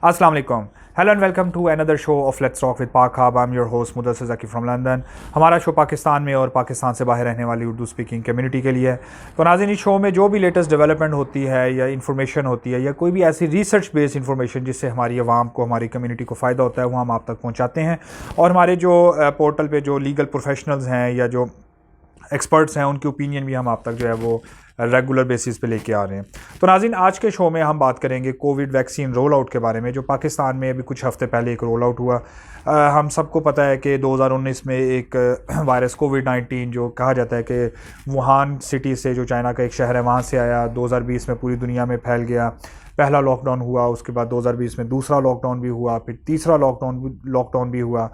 Assalamu alaikum. Hello and welcome to another show of Let's Talk with Pak Hab. I'm your host Mudassir Zaki from London. हमारा show Pakistan में और पाकिस्तान से बाहर रहने वाली उर्दू स्पीकिंग कम्युनिटी के लिए है। तो नाज़रीन, इस शो में जो भी लेटेस्ट डेवलपमेंट होती है या इन्फॉर्मेशन होती है या कोई भी ऐसी रिसर्च बेस्ड इन्फॉर्मेशन जिससे हमारी आवाम को, हमारी कम्युनिटी को फ़ायदा होता है, वो हम आप तक पहुँचाते हैं। और हमारे जो पोर्टल पे जो लीगल प्रोफेशनल्स हैं या जो एक्सपर्ट्स हैं, उनकी ओपिनियन भी हम आप तक जो है वो रेगुलर बेसिस पे लेके आ रहे हैं। तो नाज़रीन, आज के शो में हम बात करेंगे कोविड वैक्सीन रोल आउट के बारे में, जो पाकिस्तान में अभी कुछ हफ्ते पहले एक रोल आउट हुआ। हम सबको पता है कि 2019 में एक वायरस कोविड-19 जो कहा जाता है कि वुहान सिटी से, जो चाइना का एक शहर है, वहाँ से आया, 2020 में पूरी दुनिया में फैल गया। पहला लॉकडाउन हुआ, उसके बाद 2020 में दूसरा लॉकडाउन भी हुआ, फिर तीसरा लॉकडाउन भी हुआ।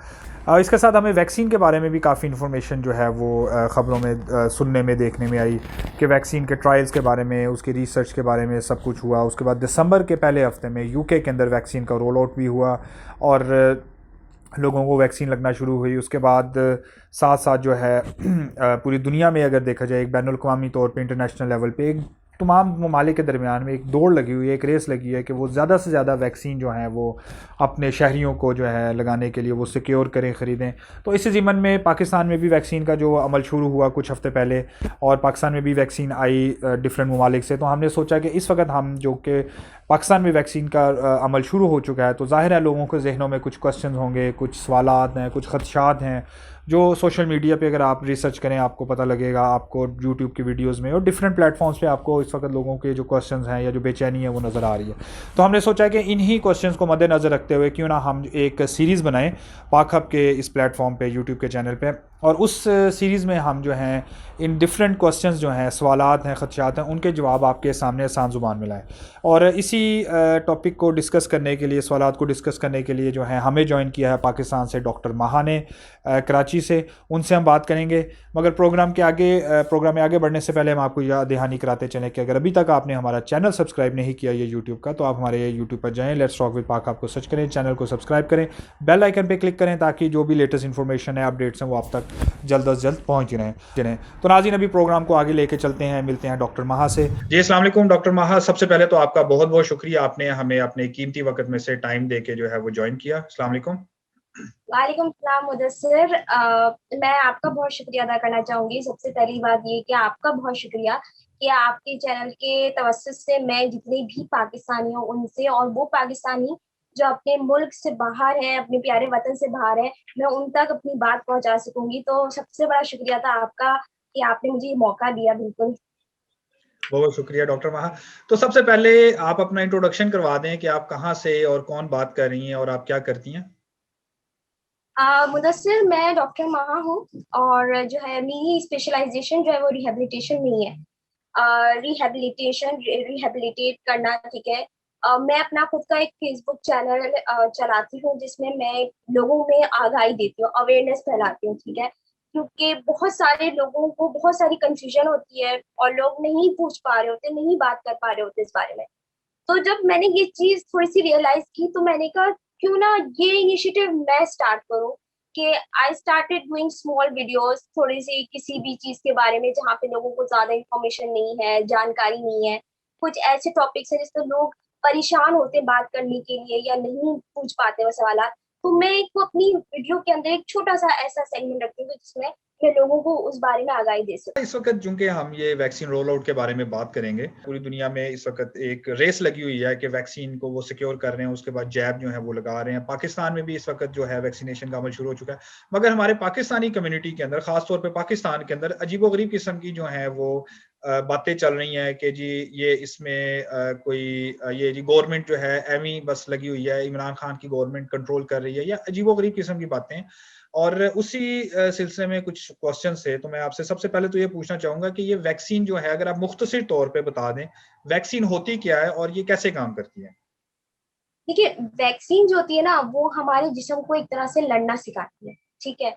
इसके साथ हमें वैक्सीन के बारे में भी काफ़ी इन्फॉर्मेशन जो है वो ख़बरों में सुनने में, देखने में आई कि वैक्सीन के ट्रायल्स के बारे में, उसकी रिसर्च के बारे में सब कुछ हुआ। उसके बाद दिसंबर के पहले हफ्ते में यूके के अंदर वैक्सीन का रोल आउट भी हुआ और लोगों को वैक्सीन लगना शुरू हुई। उसके बाद साथ साथ जो है पूरी दुनिया में अगर देखा जाए, एक बैनुल-अक़वामी तौर पे, इंटरनेशनल लेवल पे एक तमाम ममालिक के दरमियान में एक दौड़ लगी हुई है, एक रेस लगी है कि वो ज़्यादा से ज़्यादा वैक्सीन जो है वो अपने शहरियों को जो है लगाने के लिए वो सिक्योर करें, ख़रीदें। तो इसी ज़िम्मन में पाकिस्तान में भी वैक्सीन का जो अमल शुरू हुआ कुछ हफ़्ते पहले, और पाकिस्तान में भी वैक्सीन आई डिफरेंट ममालिक से। तो हमने सोचा कि इस वक्त हम, जो कि पाकिस्तान में वैक्सीन का अमल शुरू हो चुका है, तो ज़ाहिर है लोगों के ज़हनों में कुछ क्वेश्चन होंगे, कुछ सवालात हैं, कुछ ख़दशात हैं, जो सोशल मीडिया पे अगर आप रिसर्च करें आपको पता लगेगा, आपको यूट्यूब की वीडियोस में और डिफरेंट प्लेटफॉर्म्स पे आपको इस वक्त लोगों के जो क्वेश्चंस हैं या जो बेचैनी है वो नज़र आ रही है। तो हमने सोचा कि इन्हीं क्वेश्चंस को मद्देनज़र रखते हुए क्यों ना हम एक सीरीज़ बनाएं पाक हब के इस प्लेटफॉर्म पे, यूट्यूब के चैनल पे, और उस सीरीज़ में हम जो हैं इन डिफरेंट क्वेश्चंस जो हैं, सवालात हैं, ख़दशात हैं, उनके जवाब आपके सामने आसान ज़ुबान में लाएँ। और इसी टॉपिक को डिस्कस करने के लिए, सवालात को डिस्कस करने के लिए जो है हमें ज्वाइन किया है पाकिस्तान से डॉक्टर माहा ने, कराची से। उनसे हम बात करेंगे। मगर प्रोग्राम में आगे बढ़ने से पहले हम आपको याद दहानी कराते चलें कि अगर अभी तक आपने हमारा चैनल सब्सक्राइब नहीं किया ये यूट्यूब का, तो आप हमारे यूट्यूब पर जाएं, लेट्स टॉक विद पाक आपको सर्च करें, चैनल को सब्सक्राइब करें, बेल आइकन पे क्लिक करें, ताकि जो भी लेटेस्ट इन्फॉर्मेशन है, अपडेट्स हैं, वो आप तक जल्द अज जल्द पहुँच रहें। तो नाज़रीन, अभी प्रोग्राम को आगे लेके चलते हैं, मिलते हैं डॉक्टर माहा से। जी अस्सलाम वालेकुम डॉक्टर माहा, सबसे पहले तो आपका बहुत बहुत शुक्रिया, आपने हमें अपने कीमती वक्त में से टाइम दे के जो है वो ज्वाइन किया। अस्सलाम वालेकुम। वालेकुम सलाम मुदस्सिर। मैं आपका बहुत शुक्रिया अदा करना चाहूँगी। सबसे पहली बात ये कि आपका बहुत शुक्रिया कि आपके चैनल के तवज्जुह से मैं जितने भी पाकिस्तानी हूँ उनसे, और वो पाकिस्तानी जो अपने मुल्क से बाहर हैं, अपने प्यारे वतन से बाहर हैं, मैं उन तक अपनी बात पहुँचा सकूँगी। तो सबसे बड़ा शुक्रिया था आपका कि आपने मुझे ये मौका दिया। बिल्कुल। बहुत शुक्रिया डॉक्टर माहा। तो सबसे पहले आप अपना इंट्रोडक्शन करवा दें कि आप कहाँ से और कौन बात कर रही हैं और आप क्या करती हैं। मुदस्सिर, मैं डॉक्टर माहा हूँ, और जो है मेरी स्पेशलाइजेशन जो है वो रिहेबिलिटेशन में ही है। रिहेबिलिटेट करना, ठीक है। मैं अपना खुद का एक फेसबुक चैनल चलाती हूँ, जिसमें मैं लोगों में आगाही देती हूँ, अवेयरनेस फैलाती हूँ, ठीक है। क्योंकि बहुत सारे लोगों को बहुत सारी कंफ्यूजन होती है और लोग नहीं पूछ पा रहे होते, नहीं बात कर पा रहे होते इस बारे में। तो जब मैंने ये चीज थोड़ी सी रियलाइज की, तो मैंने कहा क्यों ना ये इनिशिएटिव मैं स्टार्ट करूं, कि I started doing small videos, थोड़ी सी किसी भी चीज के बारे में जहाँ पे लोगों को ज्यादा इंफॉर्मेशन नहीं है, जानकारी नहीं है, कुछ ऐसे टॉपिक्स हैं जिस पर लोग परेशान होते हैं बात करने के लिए या नहीं पूछ पाते वो सवाल। तो मैं एक अपनी वीडियो के अंदर एक छोटा सा ऐसा सेगमेंट रखती हूँ जिसमें मैं लोगों को उस बारे में आगाही दे सकूं। इस वक्त चूंकि हम ये वैक्सीन रोल आउट के बारे में बात करेंगे, पूरी दुनिया में इस वक्त एक रेस लगी हुई है कि वैक्सीन को वो सिक्योर कर रहे हैं, उसके बाद जैब जो है वो लगा रहे हैं। पाकिस्तान में भी इस वक्त जो है वैक्सीनेशन का अमल शुरू हो चुका है, मगर हमारे पाकिस्तानी कम्युनिटी के अंदर, खासतौर पर पाकिस्तान के अंदर, अजीबोगरीब किस्म की जो है वो बातें चल रही हैं कि जी ये इसमें कोई ये जी गवर्नमेंट जो है एमी बस लगी हुई है, इमरान खान की गवर्नमेंट कंट्रोल कर रही है, या अजीबोगरीब किस्म की बातें। और उसी सिलसिले में कुछ क्वेश्चन है, तो मैं आपसे सबसे पहले तो ये पूछना चाहूंगा कि ये वैक्सीन जो है, अगर आप मुख्तसर तौर पे बता दें, वैक्सीन होती क्या है और ये कैसे काम करती है। देखिए, वैक्सीन जो होती है ना, वो हमारे जिस्म को एक तरह से लड़ना सिखाती है, ठीक है।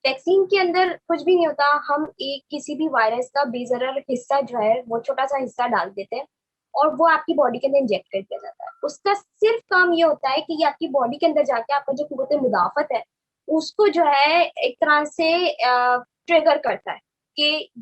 वैक्सीन के अंदर कुछ भी नहीं होता, हम एक किसी भी वायरस का बेजरर हिस्सा जो है वो छोटा सा हिस्सा डाल देते हैं, और वो आपकी बॉडी के अंदर इंजेक्ट कर दिया जाता है। उसका सिर्फ काम ये होता है कि ये आपकी बॉडी के अंदर जाके आपका जो कुव्वत मुदाफत है उसको जो है एक तरह से ट्रिगर करता है कि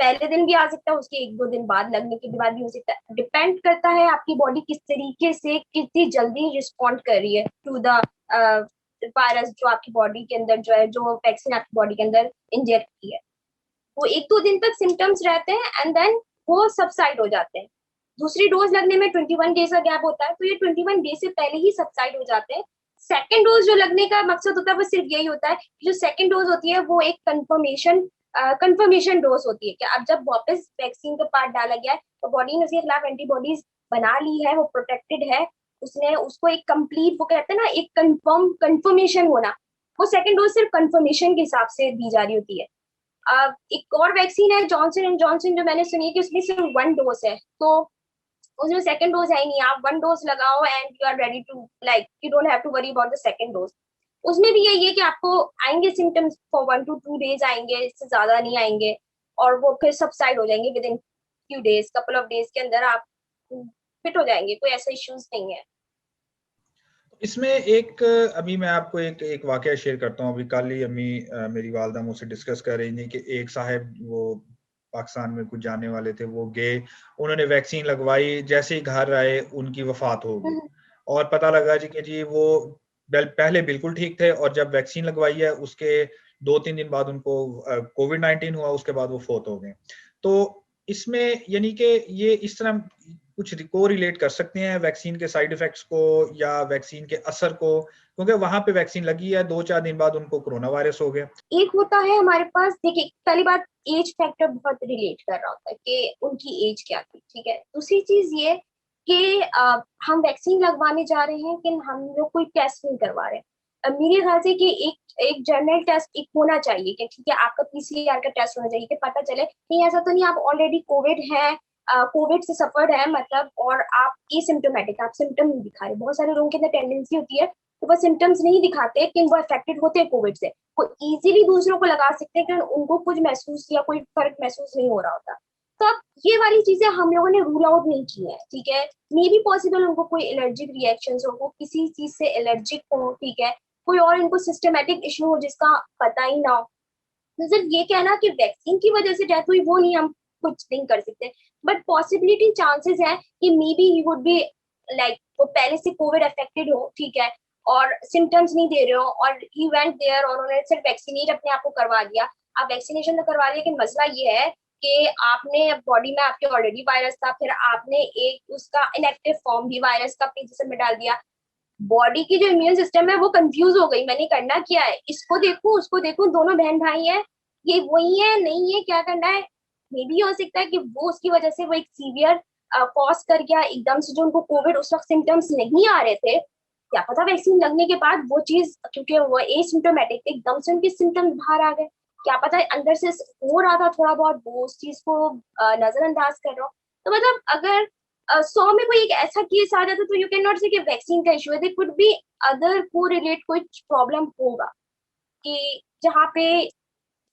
पहले दिन भी आ सकता है, उसके 1-2 दिन बाद लगने के बाद भी हो सकता है. डिपेंड करता है आपकी बॉडी किस तरीके से कितनी जल्दी रिस्पॉन्ड कर रही है टू द वायरस जो आपकी बॉडी के अंदर जो है, जो वैक्सीन आपकी बॉडी के अंदर इंजेक्ट की है. वो 1-2 दिन तक सिम्टम्स रहते हैं एंड देन वो सबसाइड हो जाते हैं. दूसरी डोज लगने में 21 डेज का गैप होता है, तो ये 21 डेज से पहले ही सबसाइड हो जाते हैं. सेकेंड डोज जो लगने का मकसद होता है वो सिर्फ यही होता है कि जो सेकेंड डोज होती है वो एक कंफर्मेशन डोज होती है कि अब जब वापस वैक्सीन का पार्ट डाला गया है तो बॉडी ने उसके खिलाफ एंटीबॉडीज बना ली है, वो प्रोटेक्टेड है, उसने उसको एक कंप्लीट, वो कहते हैं ना, एक कंफर्मेशन होना, वो सेकेंड डोज सिर्फ कंफर्मेशन के हिसाब से दी जा रही होती है. एक और वैक्सीन है जॉनसन एंड जॉनसन, जो मैंने सुनी है कि उसमें सिर्फ 1 डोज है, तो उसमें सेकंड डोज है ही नहीं. आप 1 डोज लगाओ and you are ready to, like you don't have to worry about the second dose. उसमें भी यही है कि आपको आएंगे सिम्टम्स फॉर 1 to 2 डेज आएंगे, इससे ज्यादा नहीं आएंगे, और वो फिर सबसाइड हो जाएंगे with in few days, couple of days के अंदर आप फिट हो जाएंगे. कोई ऐसा इश्यूज नहीं है. इसमें एक अभी मैं आपको एक वाकया शेयर करता हूँ. अभी कल ही अम्मी मेरी वालदा मुझसे डिस्कस कर रही थी कि एक साहब वो पाकिस्तान में कुछ जाने वाले थे, वो गए, उन्होंने वैक्सीन लगवाई, जैसे ही घर आए उनकी वफात हो गई. और पता लगा जी कि जी वो पहले बिल्कुल ठीक थे, और जब वैक्सीन लगवाई है उसके 2-3 दिन बाद उनको कोविड-19 हुआ, उसके बाद वो फोत हो गए. तो इसमें यानी कि ये इस तरह कुछ को रिलेट कर सकते हैं वैक्सीन के साइड इफेक्ट्स को या वैक्सीन के असर को, क्योंकि वहां पे वैक्सीन लगी है, 2-4 दिन बाद उनको कोरोना वायरस हो गया. एक होता है हमारे पास, देखिए पहली बात एज फैक्टर बहुत रिलेट कर रहा होता है कि उनकी एज क्या थी, ठीक है. दूसरी चीज ये कि हम वैक्सीन लगवाने जा रहे हैं कि हम लोग कोई टेस्ट नहीं करवा रहे. मेरे ख्याल से कि एक जनरल टेस्ट एक होना चाहिए कि ठीक है आपका PCR का टेस्ट होना चाहिए कि पता चले नहीं ऐसा तो नहीं आप ऑलरेडी कोविड है, कोविड से सफर्ड है मतलब, और आप एसिम्प्टोमेटिक, आप सिम्टम नहीं दिखा रहे. बहुत सारे लोगों के अंदर टेंडेंसी होती है तो वो सिम्टम्स नहीं दिखाते कि वो अफेक्टेड होते हैं कोविड से, वो इजीली दूसरों को लगा सकते हैं कि उनको कुछ महसूस या कोई फर्क महसूस नहीं हो रहा होता. तो अब ये वाली चीजें हम लोगों ने रूल आउट नहीं की है, ठीक है. मे बी पॉसिबल उनको कोई एलर्जिक रिएक्शंस हो, वो किसी चीज से एलर्जिक हो, ठीक है, कोई और इनको सिस्टमेटिक इशू हो जिसका पता ही ना हो. तो सिर्फ ये कहना कि वैक्सीन की वजह से डेथ हुई वो नहीं, हम कुछ नहीं कर सकते. बट पॉसिबिलिटी चांसेस है कि may be he would be like वो पहले से कोविड अफेक्टेड हो, ठीक है, और सिम्टम्स नहीं दे रहे हो, और ही वेंट देयर और उन्होंने सिर्फ वैक्सीनेट अपने आप को करवा दिया. आप वैक्सीनेशन तो करवा लिया, लेकिन मसला ये है कि आपने बॉडी में आपके ऑलरेडी वायरस था, फिर आपने एक उसका इनएक्टिव फॉर्म भी वायरस का अपने जिस्म में डाल दिया. बॉडी की जो इम्यून सिस्टम है वो कंफ्यूज हो गई, मैंने करना क्या है, इसको देखूं उसको देखूं, दोनों बहन भाई हैं, ये वही है नहीं है, क्या करना है. मे भी हो सकता है कि वो उसकी वजह से वो एक सीवियर कॉज कर गया एकदम से, जो उनको कोविड उस वक्त सिम्टम्स नहीं आ रहे थे, क्या पता वैक्सीन लगने के बाद वो चीज, क्योंकि वो एसिम्प्टोमेटिक थे, एकदम से उनके सिम्टम्स बाहर आ गए, क्या पता अंदर से हो रहा था थोड़ा बहुत, वो उस चीज को नजरअंदाज कर रहा हो. तो मतलब अगर 100 में कोई एक ऐसा केस आ जाता तो यू कैन नॉट से कि वैक्सीन का इशू है, देयर कुड बी अदर को रिलेट कुछ प्रॉब्लम होगा कि जहाँ पे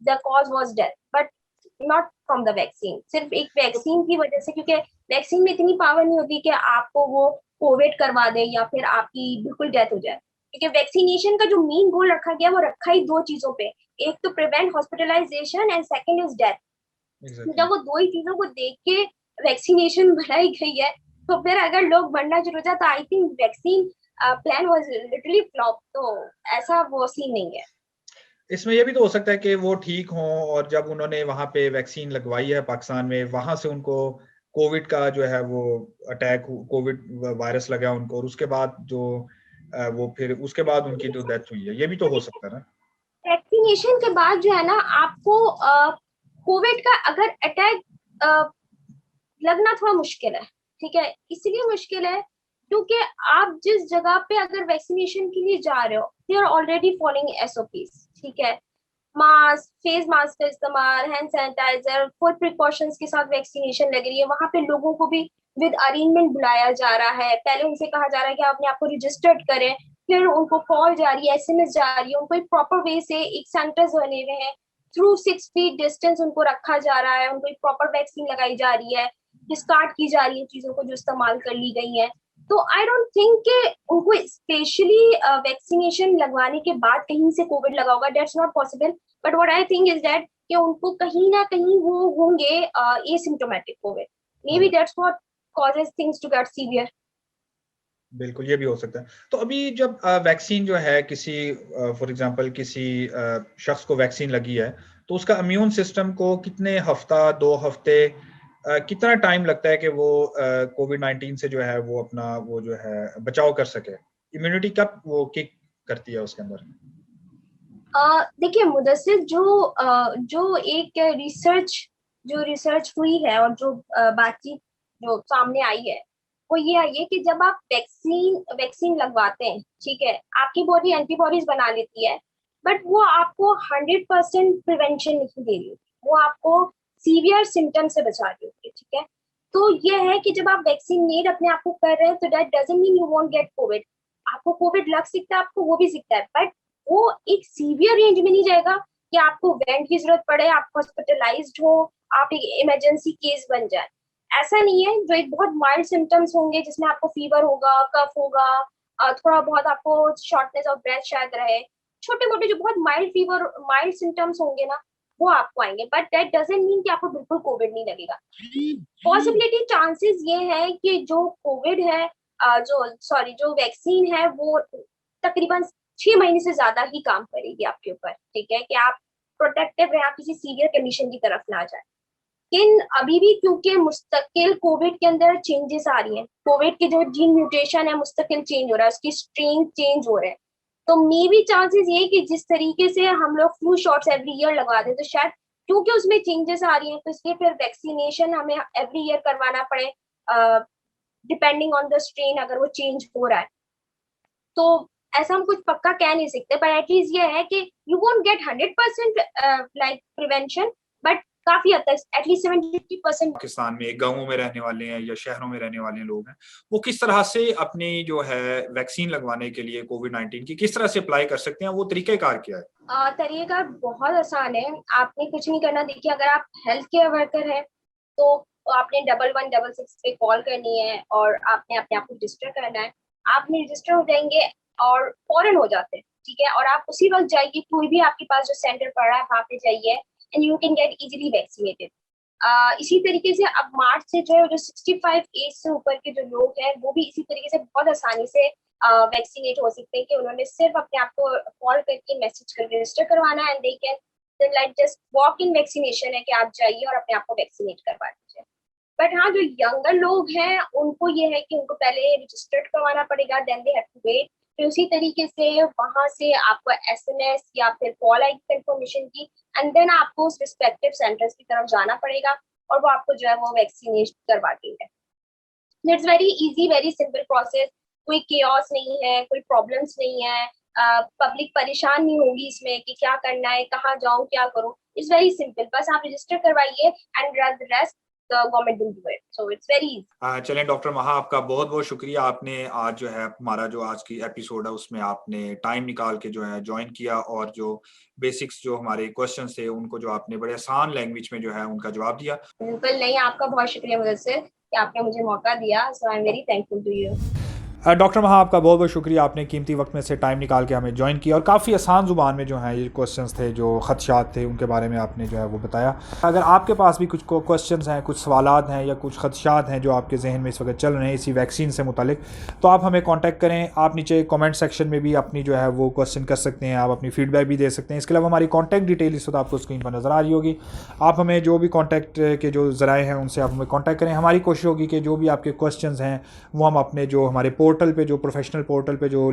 the cause was death, but not from the vaccine. सिर्फ एक वैक्सीन की वजह से, क्योंकि वैक्सीन में इतनी पावर नहीं होती कि आपको वो कोविड करवा दे या फिर आपकी बिल्कुल डेथ हो जाए, क्योंकि वैक्सीनेशन का जो मेन गोल रखा गया वो रखा ही 2 चीजों पे, एक तो prevent hospitalisation and second is death. जब वो 2 ही चीजों को देख के वैक्सीनेशन बनाई गई है, तो फिर अगर लोग मरना शुरू हो जाए तो I think vaccine plan was literally flop. तो ऐसा वो सीन नहीं है. इसमें ये भी तो हो सकता है कि वो ठीक हों और जब उन्होंने वहां पे वैक्सीन लगवाई है पाकिस्तान में, वहां से उनको कोविड का जो है वो अटैक, कोविड वायरस लगा उनको, और उसके बाद जो वो फिर उसके बाद उनकी जो डेथ हुई है, ये भी तो हो सकता है ना. वैक्सीनेशन के बाद जो है ना आपको कोविड का अगर अटैक लगना थोड़ा मुश्किल है, ठीक है. इसलिए मुश्किल है क्योंकि आप जिस जगह पे अगर वैक्सीनेशन के लिए जा रहे हो, they are already following SOPs, ठीक है. मास्क, फेस मास्क का इस्तेमाल, हैंड सैनिटाइजर, फुल प्रिकॉशंस के साथ वैक्सीनेशन लग रही है. वहां पे लोगों को भी विद अरेंजमेंट बुलाया जा रहा है, पहले उनसे कहा जा रहा है कि अपने आप को रजिस्टर्ड करें, फिर उनको कॉल जा रही है, SMS जा रही है, उनको एक प्रॉपर वे से एक सेंटर्स बने हुए हैं, थ्रू 6 फीट डिस्टेंस उनको रखा जा रहा है, उनको एक प्रॉपर वैक्सीन लगाई जा रही है, डिस्कार्ड की जा रही है चीजों को जो इस्तेमाल कर ली गई है. तो आई डोंट थिंक कि उनको स्पेशली वैक्सीनेशन लगवाने के बाद कहीं से कोविड लगा होगा, that's not possible. But what I think is that कि उनको कहीं ना कहीं वो होंगे asymptomatic Covid, may be that's what causes things to get severe. बिल्कुल, ये भी हो सकता है। तो अभी जब वैक्सीन जो है किसी फॉर एग्जांपल किसी शख्स को वैक्सीन लगी है, तो उसका इम्यून सिस्टम को कितने हफ्ता 2 हफ्ते कितना टाइम लगता है कि वो कोविड-19 से जो है वो अपना वो जो है बचाव कर सके? इम्यूनिटी कब वो किक करती है उसके अंदर? देखिए मुदस्सिर, जो एक रिसर्च हुई है और जो बातचीत जो सामने आई है, वो ये आई है कि जब आप वैक्सीन लगवाते हैं, ठीक है, आपकी बॉडी एंटीबॉडीज बना लेती है, बट वो आपको 100% प्रिवेंशन नहीं दे रही होती, वो आपको सीवियर सिम्टम से बचा रही होती है, ठीक है। तो ये है कि जब आप वैक्सीनेट अपने आप को कर रहे हैं, तो that doesn't mean you won't get Covid. आपको कोविड लग सकता है, आपको वो भी सकता है, बट वो एक सीवियर रेंज में नहीं जाएगा कि आपको वेंट की जरूरत पड़े, आप हॉस्पिटलाइज्ड हो, आप एक इमरजेंसी केस बन जाए। ऐसा नहीं है। जो एक बहुत माइल्ड सिम्टम्स होंगे जिसमें आपको फीवर होगा, कफ होगा, थोड़ा बहुत आपको शॉर्टनेस ऑफ ब्रेथ शायद रहे, छोटे मोटे जो बहुत माइल्ड सिम्टम्स होंगे ना, वो आपको आएंगे, बट दैट डजंट मीन कि आपको बिल्कुल कोविड नहीं लगेगा। पॉसिबिलिटी चांसेस ये है कि जो कोविड है जो वैक्सीन है वो तकरीबन 6 महीने से ज्यादा ही काम करेगी आपके ऊपर, ठीक है, कि आप प्रोटेक्टिव रहे, आप किसी सीवियर कंडीशन की तरफ ना जाए। लेकिन अभी भी क्योंकि मुस्तकिल कोविड के अंदर चेंजेस आ रही हैं, कोविड के जो जीन म्यूटेशन है मुस्तकिल चेंज हो रहा है, उसकी स्ट्रेन चेंज हो रहे हैं, तो मे बी चांसेस ये कि जिस तरीके से हम लोग फ्लू शॉट्स एवरी ईयर लगा दें, तो शायद क्योंकि उसमें चेंजेस आ रही हैं, तो इसलिए फिर वैक्सीनेशन हमें एवरी ईयर करवाना पड़े, डिपेंडिंग ऑन द स्ट्रेन, अगर वो चेंज हो रहा है। तो ऐसा हम कुछ पक्का कह नहीं सकते, पर एटलीस्ट ये है कि you won't get 100% like prevention, but काफी हद तक एटलीस्ट 70-80%। पाकिस्तान में गांवों में रहने वाले हैं या शहरों में रहने वाले लोग हैं, वो किस तरह से अपनी जो है वैक्सीन लगवाने के लिए कोविड-19 की किस तरह से अप्लाई कर सकते हैं? वो तरीक़ेकार क्या है? तरीका बहुत आसान है। आपने कुछ नहीं करना। देखिए, अगर आप हेल्थ केयर वर्कर है तो आपने 1166 पे कॉल करनी है और आपने अपने आप को रजिस्टर करना है। आपने रजिस्टर हो जाएंगे और फौरन हो जाते हैं, ठीक है, और आप उसी वक्त जाइए, कोई भी आपके पास जो सेंटर पड़ा है वहाँ पे जाइए and you can get easily vaccinated. इसी तरीके से अब मार्च से जो 65 एज से ऊपर के जो लोग हैं वो भी इसी तरीके से बहुत आसानी से वैक्सीनेट हो सकते हैं कि उन्होंने सिर्फ अपने आप को कॉल करके मैसेज करके रजिस्टर करवाना है, and they can like just walk in vaccination है कि आप जाइए और अपने आप को वैक्सीनेट करवा दीजिए। बट हाँ, जो यंगर लोग हैं उनको ये है कि उनको पहले रजिस्टर्ड करवाना पड़ेगा, then they have to wait. फिर उसी तरीके से वहां से आपको एसएमएस या फिर कॉल आएगी कंफर्मेशन की, एंड देन आपको उस रिस्पेक्टिव सेंटर्स की तरफ जाना पड़ेगा और वो आपको जो है वो वैक्सीनेशन करवा देंगे। It's very easy, very simple process, कोई केओस नहीं है, कोई प्रॉब्लम्स नहीं है, पब्लिक परेशान नहीं होगी इसमें कि क्या करना है, कहाँ जाऊँ, क्या करूँ। इट्स वेरी सिंपल, बस आप रजिस्टर करवाइए and the rest the government will do it, so it's very easy. चलें डॉक्टर महा, आपका बहुत बहुत शुक्रिया। आपने आज जो है हमारा जो आज की एपिसोड है उसमें आपने टाइम निकाल के जो है ज्वाइन किया और जो बेसिक्स जो हमारे क्वेश्चंस थे उनको जो आपने बड़े आसान लैंग्वेज में जो है उनका जवाब दिया। बिल्कुल नहीं, आपका बहुत शुक्रिया मुदस्सिर कि आपने मुझे मौका दिया, so I'm very thankful to you. Doctor महा, आपका बहुत बहुत शुक्रिया, आपने कीमती वक्त में से टाइम निकाल के हमें ज्वाइन किया और काफ़ी आसान ज़ुबान में जो है ये क्वेश्चंस थे, जो ख़दशात थे, उनके बारे में आपने जो है वो बताया। अगर आपके पास भी कुछ क्वेश्चंस हैं, कुछ सवालात हैं या कुछ ख़दशात हैं जो आपके जहन में इस वक्त चल रहे हैं इसी वैक्सीन से मुतालिक, तो आप हमें कॉन्टैक्ट करें। आप नीचे कॉमेंट सेक्शन में भी अपनी जो है वो क्वेश्चन कर सकते हैं, आप अपनी फ़ीडबैक भी दे सकते हैं। इसके अलावा हमारी कॉन्टैक्ट डिटेल इस वक्त आपको स्क्रीन पर नज़र आ रही होगी। आप हमें जो भी कॉन्टैक्ट के जो ज़राए हैं उनसे आप हमें कॉन्टैक्ट करें। हमारी कोशिश होगी कि जो भी आपके क्वेश्चंस हैं वो हम अपने जो हमारे पोर्टल पे, जो प्रोफेशनल पोर्टल पे, जो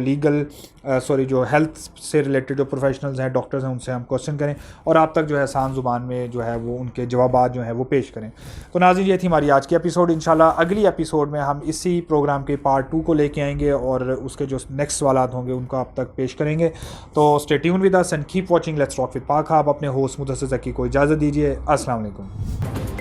जो हेल्थ से रिलेटेड जो प्रोफेशनल्स हैं, डॉक्टर्स हैं, उनसे हम क्वेश्चन करें और आप तक जो है आसान ज़ुबान में जो है वो उनके जवाबात जो हैं वो पेश करें। तो नाज़रीन, ये थी हमारी आज की एपिसोड। इंशाल्लाह अगली एपिसोड में हम इसी प्रोग्राम के पार्ट 2 को लेके आएंगे और उसके जो नेक्स्ट सवालात होंगे उनको आप तक पेश करेंगे। तो stay tune with us and keep watching let's talk with पाक हब। अपने होस्ट मुदस्सिर ज़की को इजाज़त दीजिए। अस्सलाम वालेकुम।